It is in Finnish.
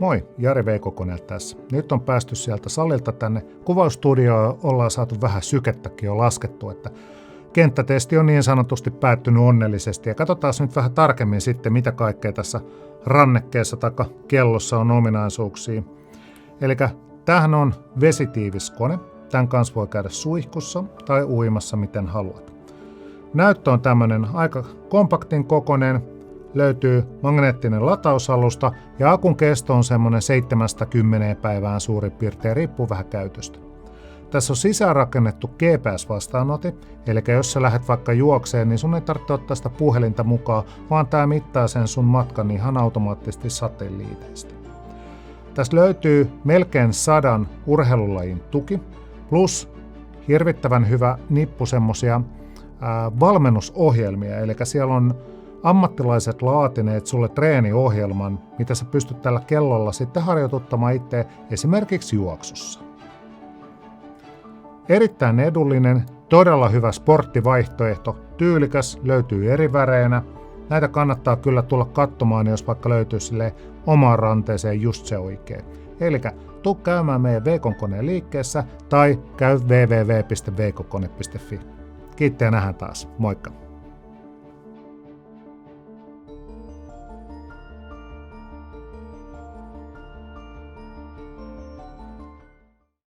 Moi, Jari Veikkokoneelta tässä. Nyt on päästy sieltä salilta tänne kuvausstudioon, ollaan saatu vähän sykettäkin jo laskettu, että kenttätesti on niin sanotusti päättynyt onnellisesti. Ja katsotaan nyt vähän tarkemmin sitten, mitä kaikkea tässä rannekkeessa tai kellossa on ominaisuuksia. Eli tämähän on vesitiivis kone. Tämän kanssa voi käydä suihkussa tai uimassa miten haluat. Näyttö on tämmöinen aika kompaktin kokoinen. Löytyy magneettinen latausalusta ja akun kesto on semmoinen 7-10 päivään suurin piirtein, riippuu vähän käytöstä. Tässä on sisäänrakennettu GPS-vastaanotin, eli jos sä lähdet vaikka juokseen, niin sun ei tarvitse ottaa sitä puhelinta mukaan, vaan tää mittaa sen sun matkan ihan automaattisesti satelliiteista. Tässä löytyy melkein 100 urheilulajin tuki, plus hirvittävän hyvä nippu semmosia valmennusohjelmia, eli siellä on ammattilaiset laatineet sulle treeniohjelman, mitä sä pystyt tällä kellolla sitten harjoituttamaan itse esimerkiksi juoksussa. Erittäin edullinen, todella hyvä sporttivaihtoehto, tyylikäs, löytyy eri väreinä. Näitä kannattaa kyllä tulla katsomaan, jos vaikka löytyy sille omaan ranteeseen just se oikein. Eli tuu käymään meidän Veikkonkoneen liikkeessä tai käy www.veikkokone.fi. Kiitti ja nähdään taas. Moikka!